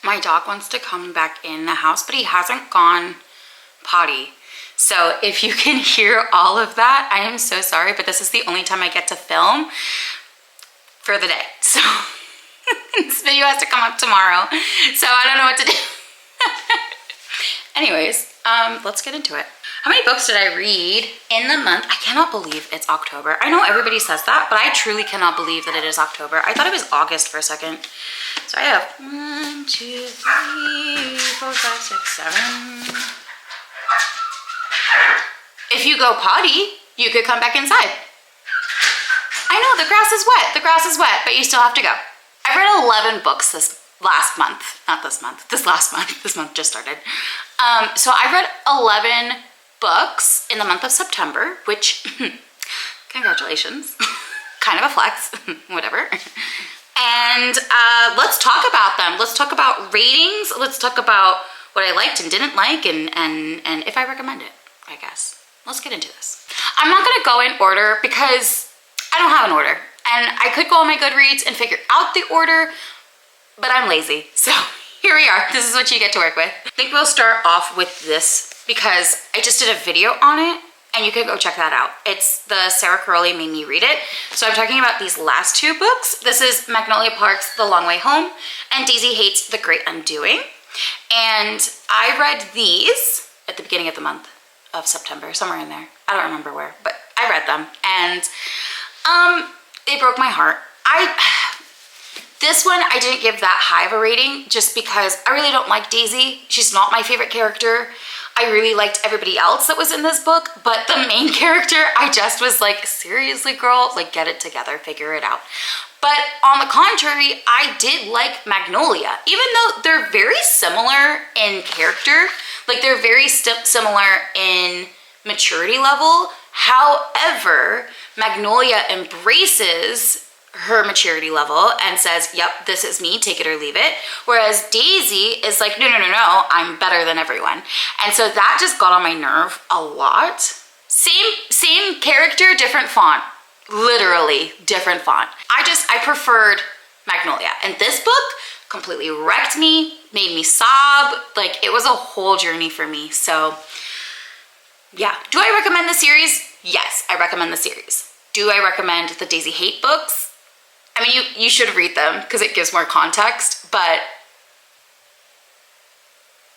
My dog wants to come back in the house, but he hasn't gone potty. So if you can hear all of that, I am so sorry, but this is the only time I get to film for the day. So this video has to come up tomorrow. So I don't know what to do. Anyways, let's get into it. How many books did I read in the month? I cannot believe it's October. I know everybody says that, but I truly cannot believe that it is October. I thought it was August for a second. So I have 1, 2, 3, 4, 5, 6, 7. If you go potty, you could come back inside. I know, the grass is wet. The grass is wet, but you still have to go. I read 11 books this last month. Not this month, this last month. This month just started. So I read 11 books in the month of September, which, congratulations. Kind of a flex, whatever. And let's talk about them. Let's talk about ratings. Let's talk about what I liked and didn't like and if I recommend it, I guess. Let's get into this. I'm not gonna go in order because I don't have an order. And I could go on my Goodreads and figure out the order, but I'm lazy. So here we are. This is what you get to work with. I think we'll start off with this because I just did a video on it and you can go check that out. It's the Sarah Crowley Made Me Read It. So I'm talking about these last two books. This is Magnolia Park's The Long Way Home and Daisy Hate's The Great Undoing. And I read these at the beginning of the month of September, somewhere in there. I don't remember where, but I read them and they broke my heart. This one I didn't give that high of a rating just because I really don't like Daisy. She's not my favorite character. I really liked everybody else that was in this book, but the main character, I just was like, seriously, girl, like get it together, figure it out. But on the contrary, I did like Magnolia, even though they're very similar in character, like they're very similar in maturity level. However, Magnolia embraces her maturity level and says, yep, this is me, take it or leave it. Whereas Daisy is like, no, I'm better than everyone. And so that just got on my nerve a lot. Same character, different font. Literally different font. I preferred Magnolia. And this book completely wrecked me, made me sob. Like it was a whole journey for me. So yeah. Do I recommend the series? Yes, I recommend the series. Do I recommend the Daisy Hate books? I mean, you should read them because it gives more context, but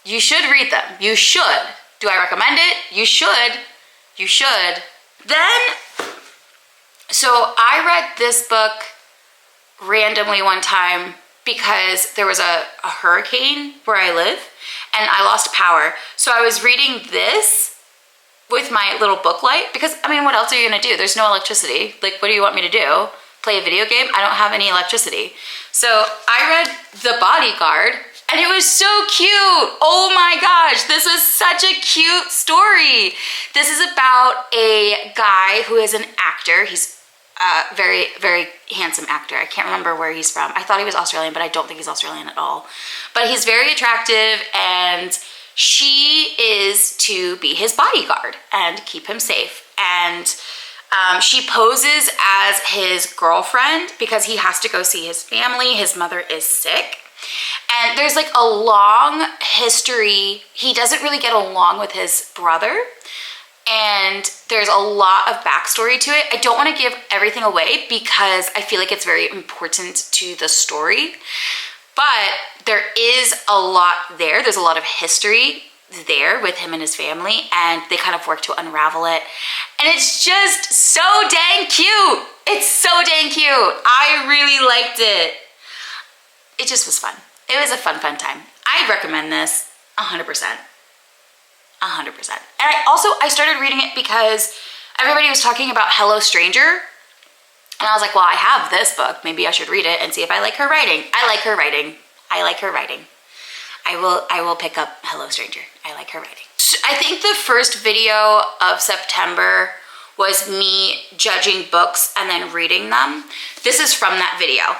you should read them. You should. Do I recommend it? You should. You should. Then, so I read this book randomly one time because there was a hurricane where I live and I lost power. So I was reading this with my little book light because, I mean, what else are you gonna do? There's no electricity. Like, what do you want me to do? Play a video game? I don't have any electricity. So I read The Bodyguard and it was so cute. Oh my gosh, this was such a cute story. This is about a guy who is an actor. He's a very, very handsome actor. I can't remember where he's from. I thought he was Australian, but I don't think he's Australian at all. But he's very attractive and she is to be his bodyguard and keep him safe. And she poses as his girlfriend because he has to go see his family. His mother is sick. And there's like a long history. He doesn't really get along with his brother. And there's a lot of backstory to it. I don't want to give everything away because I feel like it's very important to the story. But there is a lot there. There's a lot of history there with him and his family, and they kind of work to unravel it. And it's just so dang cute. It's so dang cute. I really liked it. It just was fun. It was a fun time. I recommend this 100%. 100%. And I started reading it because everybody was talking about Hello Stranger. And I was like, well, I have this book. Maybe I should read it and see if I like her writing. I like her writing. I like her writing. I will pick up Hello Stranger. I like her writing. So I think the first video of September was me judging books and then reading them. This is from that video.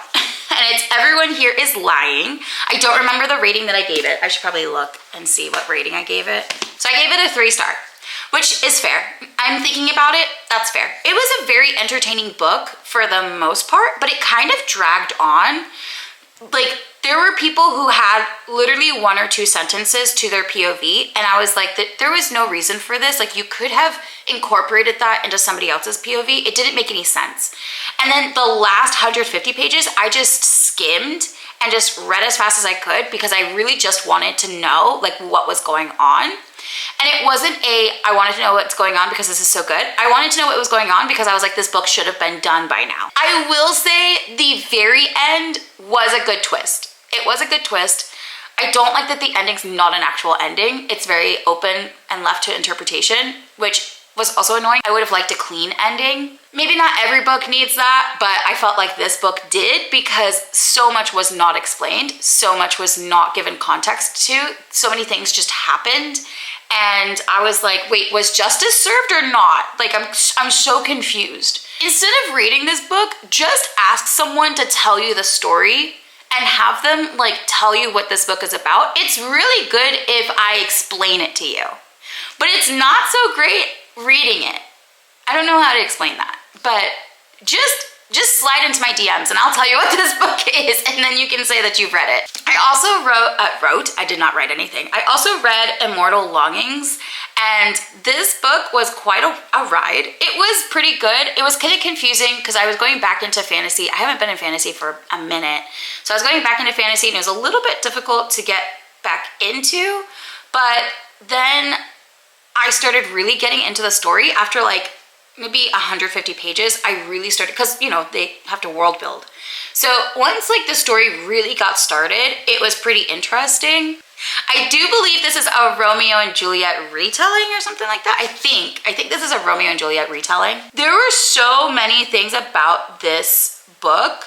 And it's Everyone Here Is Lying. I don't remember the rating that I gave it. I should probably look and see what rating I gave it. So I gave it a 3-star, which is fair. I'm thinking about it, that's fair. It was a very entertaining book for the most part, but it kind of dragged on. like, there were people who had literally 1 or 2 sentences to their POV, and I was like, there was no reason for this. Like, you could have incorporated that into somebody else's POV. It didn't make any sense. And then the last 150 pages, I just skimmed and just read as fast as I could because I really just wanted to know, like, what was going on. And it wasn't I wanted to know what's going on because this is so good. I wanted to know what was going on because I was like, this book should have been done by now. I will say the very end was a good twist. It was a good twist. I don't like that the ending's not an actual ending. It's very open and left to interpretation, which was also annoying. I would have liked a clean ending. Maybe not every book needs that, but I felt like this book did because so much was not explained. So much was not given context to. So many things just happened. And I was like, wait, was justice served or not? Like, I'm so confused. Instead of reading this book, just ask someone to tell you the story and have them like tell you what this book is about. It's really good if I explain it to you, but it's not so great reading it. I don't know how to explain that, but just slide into my DMs and I'll tell you what this book is, and then you can say that you've read it. I also I did not write anything. I also read Immortal Longings, and this book was quite a ride. It was pretty good. It was kind of confusing because I was going back into fantasy. I haven't been in fantasy for a minute. So I was going back into fantasy and it was a little bit difficult to get back into, but then I started really getting into the story after like maybe 150 pages. I really started, because you know, they have to world build. So once like the story really got started, it was pretty interesting. I do believe this is a Romeo and Juliet retelling or something like that. I think this is a Romeo and Juliet retelling. There were so many things about this book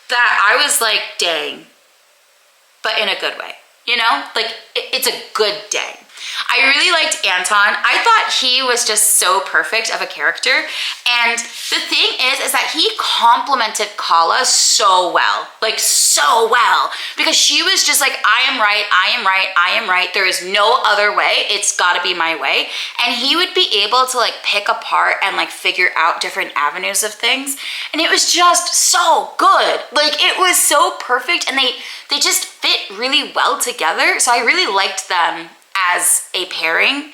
that I was like, dang, but in a good way. You know, like it's a good dang. I really liked Anton. I thought he was just so perfect of a character. And the thing is that he complimented Kala so well, like so well, because she was just like, I am right, I am right, I am right. There is no other way. It's gotta be my way. And he would be able to like pick apart and like figure out different avenues of things. And it was just so good. Like it was so perfect, and they just fit really well together. So I really liked them as a pairing,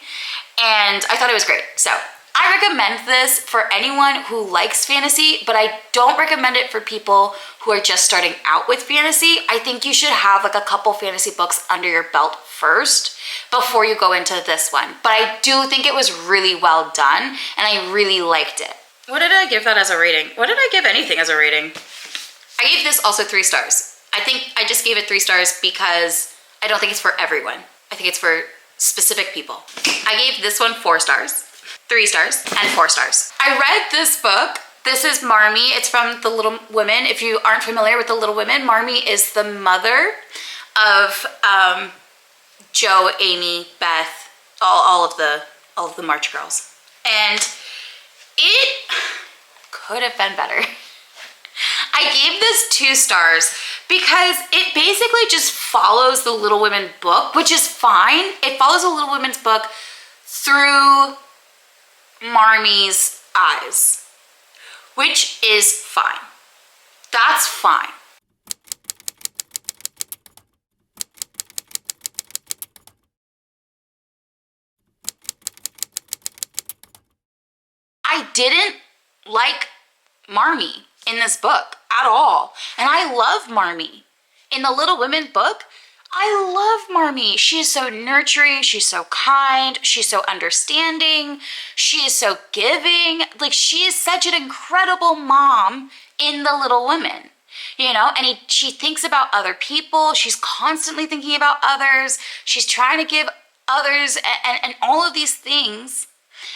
and I thought it was great. So I recommend this for anyone who likes fantasy, but I don't recommend it for people who are just starting out with fantasy. I think you should have like a couple fantasy books under your belt first before you go into this one. But I do think it was really well done, and I really liked it. What did I give that as a rating? What did I give anything as a rating? I gave this also 3 stars. I think I just gave it 3 stars because I don't think it's for everyone. I think it's for specific people. I gave this one 4 stars, 3 stars, and 4 stars. I read this book. This is Marmee. It's from The Little Women. If you aren't familiar with The Little Women, Marmee is the mother of Jo, Amy, Beth, all of the March girls. And it could have been better. I gave this 2 stars because it basically just follows the Little Women book, which is fine. It follows the Little Women's book through Marmee's eyes, which is fine. That's fine. I didn't like Marmee in this book at all. And I love Marmee. In the Little Women book, I love Marmee. She is so nurturing. She's so kind. She's so understanding. She is so giving. Like, she is such an incredible mom in the Little Women, you know? And she thinks about other people. She's constantly thinking about others. She's trying to give others and all of these things.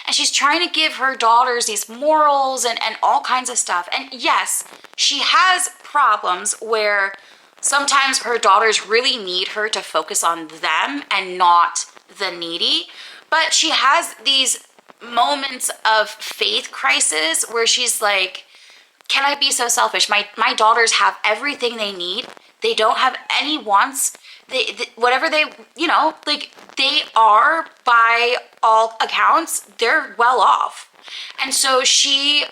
And she's trying to give her daughters these morals and all kinds of stuff. And yes, she has problems where sometimes her daughters really need her to focus on them and not the needy. But she has these moments of faith crisis where she's like, can I be so selfish? My daughters have everything they need. They don't have any wants. Whatever they, you know, like they are, by all accounts, they're well off. And so she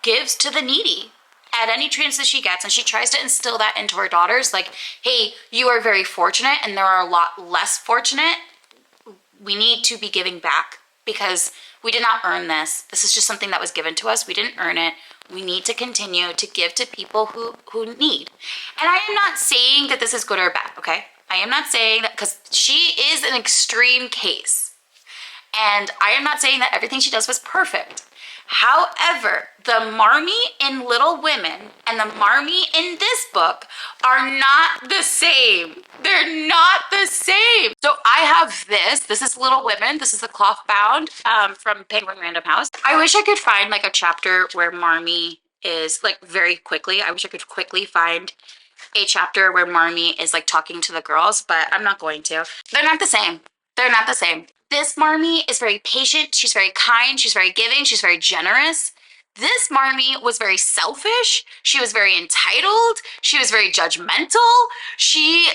gives to the needy. at any chance that she gets, and she tries to instill that into her daughters, like, hey, you are very fortunate and there are a lot less fortunate. We need to be giving back because we did not earn this. This is just something that was given to us. We didn't earn it. We need to continue to give to people who need. And I am not saying that this is good or bad, okay? I am not saying that, because she is an extreme case. And I am not saying that everything she does was perfect. However, the Marmee in Little Women and the Marmee in this book are not the same. They're not the same. So I have this. This is Little Women. This is the cloth bound from Penguin Random House. I wish I could find like a chapter where Marmee is like very quickly. I wish I could quickly find a chapter where Marmee is like talking to the girls, but I'm not going to. They're not the same. They're not the same. This Marmee is very patient. She's very kind. She's very giving. She's very generous. This Marmee was very selfish. She was very entitled. She was very judgmental. She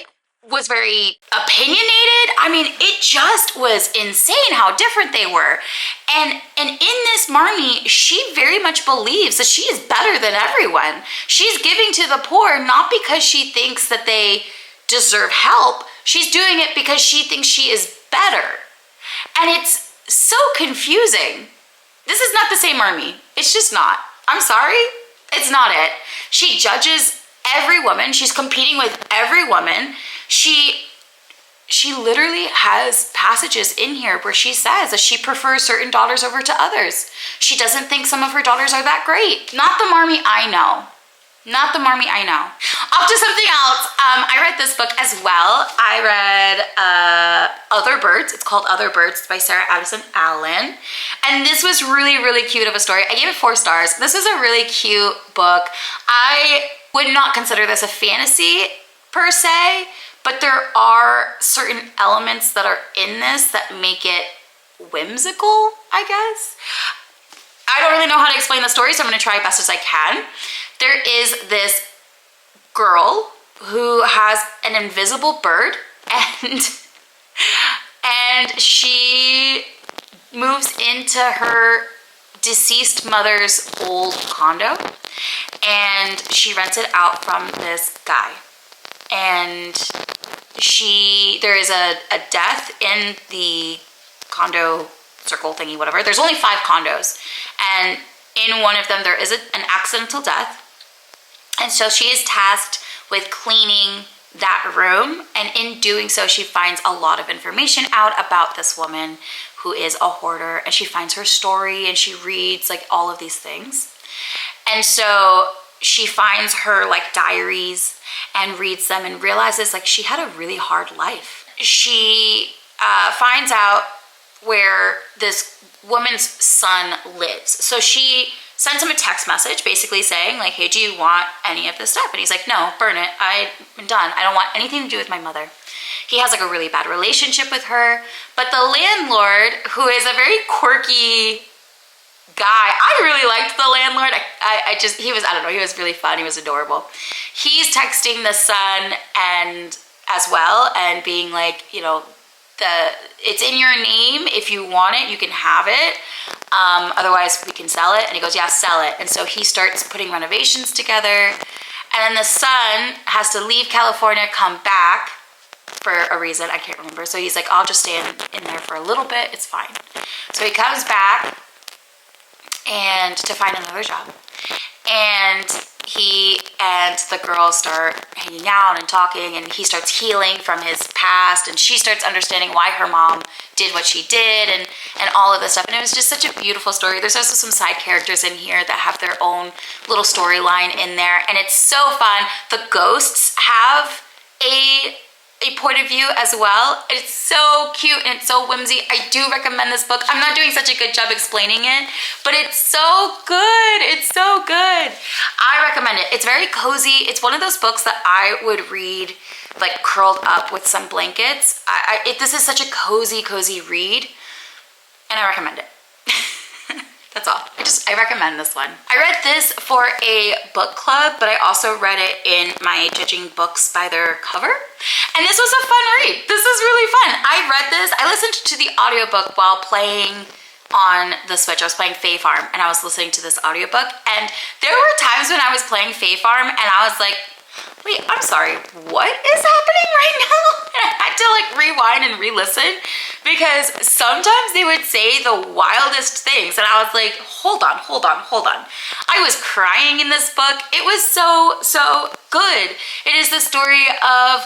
was very opinionated. I mean, it just was insane how different they were. And in this Marmee, she very much believes that she is better than everyone. She's giving to the poor not because she thinks that they deserve help. She's doing it because she thinks she is better. And it's so confusing. This is not the same Marmee. It's just not. I'm sorry. It's not it. She judges every woman. She's competing with every woman. She literally has passages in here where she says that she prefers certain daughters over to others. She doesn't think some of her daughters are that great. Not the Marmee I know. Not the Marmee I know. Off to something else. I read this book as well. I read Other Birds. It's called Other Birds. It's by Sarah Addison Allen. And this was really, really cute of a story. I gave it 4 stars. This was a really cute book. I would not consider this a fantasy per se, but there are certain elements that are in this that make it whimsical, I guess. I don't really know how to explain the story, so I'm going to try as best as I can. There is this girl who has an invisible bird, and she moves into her deceased mother's old condo, and she rents it out from this guy. And there is a death in the condo circle thingy, whatever. There's only 5 condos, and in one of them there is an accidental death. And so she is tasked with cleaning that room, and in doing so she finds a lot of information out about this woman who is a hoarder, and she finds her story and she reads like all of these things. And so she finds her like diaries and reads them and realizes like she had a really hard life. She finds out where this woman's son lives. So she sends him a text message basically saying like, hey, do you want any of this stuff? And he's like, no, burn it. I'm done. I don't want anything to do with my mother. He has like a really bad relationship with her. But the landlord, who is a very quirky guy, I really liked the landlord. He was really fun. He was adorable. He's texting the son and as well and being like, you know, it's in your name. If you want it, you can have it. Otherwise we can sell it. And he goes, yeah, sell it. And so he starts putting renovations together. And then the son has to leave California, come back for a reason. I can't remember. So he's like, I'll just stay in there for a little bit. It's fine. So he comes back and to find another job. And he and the girl start hanging out and talking, and he starts healing from his past, and she starts understanding why her mom did what she did and all of this stuff. And it was just such a beautiful story. There's also some side characters in here that have their own little storyline in there, and it's so fun. The ghosts have a point of view as well. It's so cute and it's so whimsy. I do recommend this book. I'm not doing such a good job explaining it, but it's so good. It's so good. I recommend it. It's very cozy. It's one of those books that I would read like curled up with some blankets. This is such a cozy read, and I recommend it. That's all. I recommend this one. I read this for a book club, but I also read it in my judging books by their cover. And this was a fun read. This was really fun. I read this. I listened to the audiobook while playing on the Switch. I was playing Fae Farm and I was listening to this audiobook, and there were times when I was playing Fae Farm and I was like, wait, I'm sorry, what is happening right now? And I had to like rewind and re-listen because sometimes they would say the wildest things and I was like, hold on. I was crying in this book. It was so good. It is the story of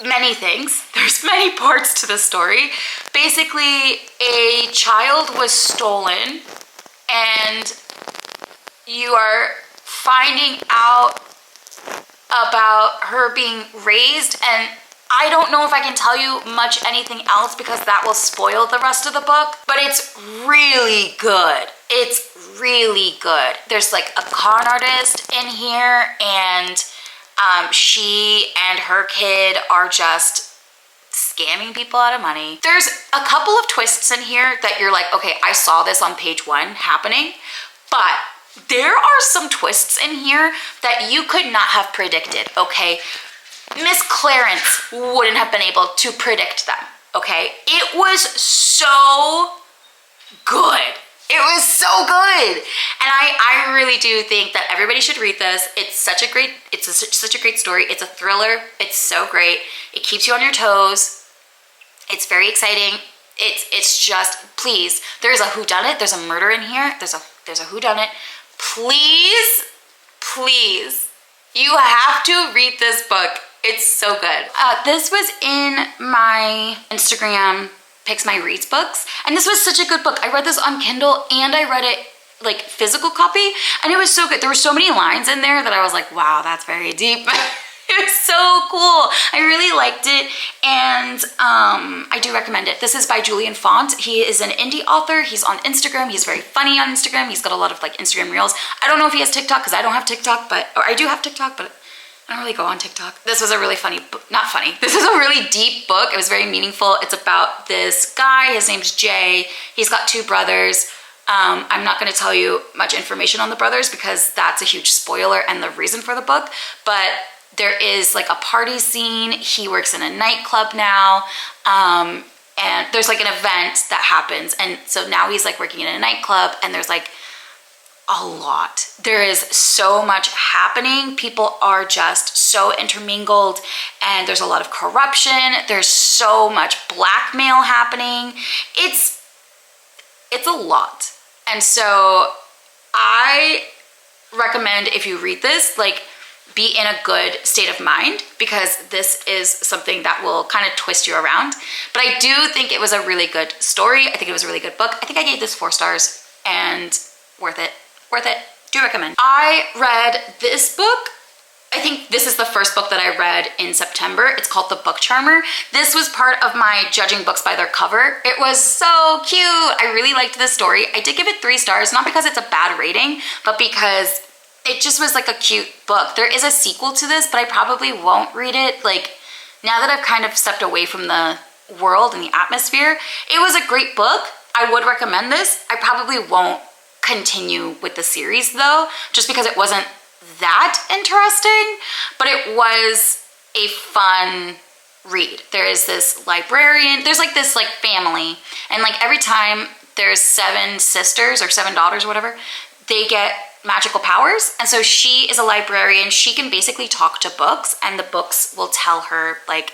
many things. There's many parts to the story. Basically, a child was stolen and you are finding out about her being raised, and I don't know if I can tell you much anything else because that will spoil the rest of the book, but it's really good. It's really good. There's like a con artist in here, and she and her kid are just scamming people out of money. There's a couple of twists in here that you're like, okay, I saw this on page 1 happening, but there are some twists in here that you could not have predicted, okay? Miss Clarence wouldn't have been able to predict them, okay? It was so good. It was so good. And I really do think that everybody should read this. It's such a great story. It's a thriller. It's so great. It keeps you on your toes. It's very exciting. It's just, please, there's a whodunit. There's a murder in here. There's a whodunit. Please, you have to read this book. It's so good. This was in my Instagram Picks My Reads books, and this was such a good book. I read this on Kindle and I read it like physical copy, and it was so good. There were so many lines in there that I was like, wow, that's very deep. It was so cool. I really liked it, and I do recommend it. This is by Julian Font. He is an indie author. He's on Instagram. He's very funny on Instagram. He's got a lot of like Instagram reels. I don't know if he has TikTok because I don't have TikTok, or I do have TikTok, but I don't really go on TikTok. This was a really not funny. This is a really deep book. It was very meaningful. It's about this guy. His name's Jay. He's got 2 brothers. I'm not going to tell you much information on the brothers because that's a huge spoiler and the reason for the book, but there is like a party scene. He works in a nightclub now, and there's like an event that happens, and so now he's like working in a nightclub, and there's like a lot. There is so much happening. People are just so intermingled, and there's a lot of corruption. There's so much blackmail happening. It's a lot. And so I recommend, if you read this, like, be in a good state of mind, because this is something that will kind of twist you around. But I do think it was a really good story. I think it was a really good book. I think I gave this 4 stars, and worth it. Do recommend. I read this book. I think this is the first book that I read in September. It's called The Book Charmer. This was part of my judging books by their cover. It was so cute. I really liked this story. I did give it 3 stars, not because it's a bad rating, but because it just was like a cute book. There is a sequel to this, but I probably won't read it. Like, now that I've kind of stepped away from the world and the atmosphere, it was a great book. I would recommend this. I probably won't continue with the series though, just because it wasn't that interesting, but it was a fun read. There is this librarian, there's like this like family, and like every time there's 7 sisters or 7 daughters or whatever, they get magical powers. And so she is a librarian. She can basically talk to books, and the books will tell her like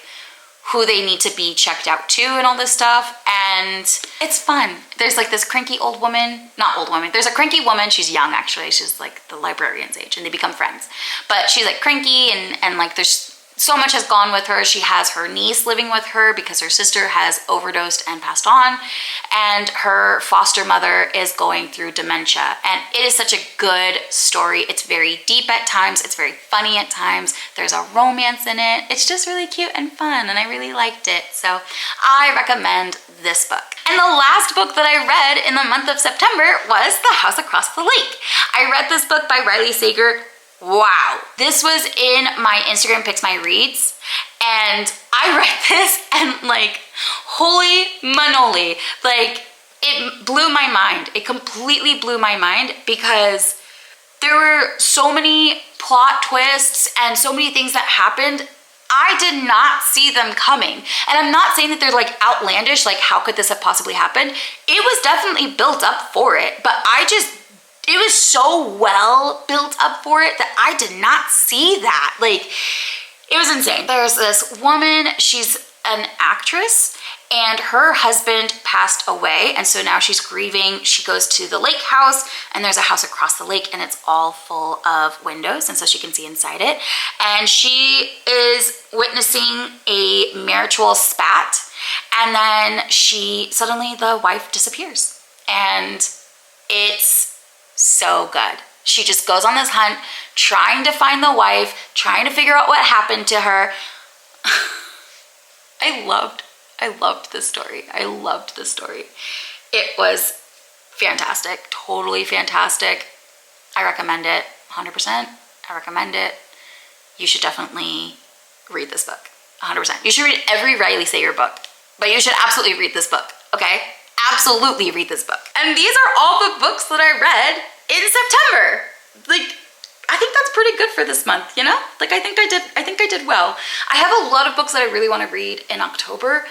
who they need to be checked out to and all this stuff, and it's fun. There's like this cranky old woman, not old woman, there's a cranky woman, she's young actually, she's like the librarian's age, and they become friends. But she's like cranky, and like there's so much has gone with her. She has her niece living with her because her sister has overdosed and passed on, and her foster mother is going through dementia. And it is such a good story. It's very deep at times, it's very funny at times, there's a romance in it. It's just really cute and fun, and I really liked it. So I recommend this book. And the last book that I read in the month of September was The House Across the Lake. I read this book by Riley Sager. Wow, this was in my Instagram Picks My Reads, and I read this and like, holy manoli, like it blew my mind. It completely blew my mind because there were so many plot twists and so many things that happened. I did not see them coming. And I'm not saying that they're like outlandish, like how could this have possibly happened? It was definitely built up for it, but it was so well built up for it that I did not see that. Like, it was insane. There's this woman, she's an actress, and her husband passed away, and so now she's grieving. She goes to the lake house, and there's a house across the lake, and it's all full of windows, and so she can see inside it. And she is witnessing a marital spat, and then suddenly the wife disappears. And it's so good. She just goes on this hunt, trying to find the wife, trying to figure out what happened to her. I loved this story. I loved this story. It was fantastic, totally fantastic. I recommend it 100%. I recommend it. You should definitely read this book 100%. You should read every Riley Sager book, but you should absolutely read this book, okay? Absolutely read this book. And these are all the books that I read in September. Like, I think that's pretty good for this month, you know? Like, I think I did well. I have a lot of books that I really want to read in October.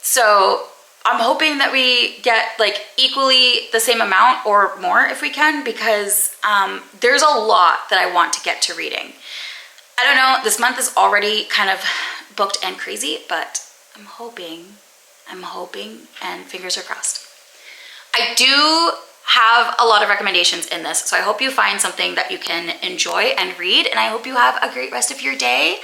So I'm hoping that we get like equally the same amount or more if we can, because there's a lot that I want to get to reading. I don't know, this month is already kind of booked and crazy, but I'm hoping, and fingers are crossed. I do have a lot of recommendations in this, so I hope you find something that you can enjoy and read, and I hope you have a great rest of your day.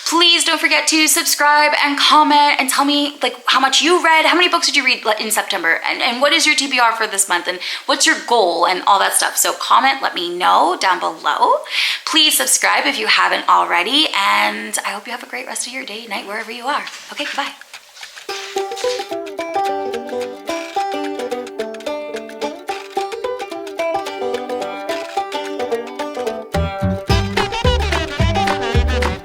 Please don't forget to subscribe and comment and tell me like how much you read, how many books did you read in September, and what is your TBR for this month, and what's your goal, and all that stuff. So comment, let me know down below. Please subscribe if you haven't already, and I hope you have a great rest of your day, night, wherever you are. Okay, bye.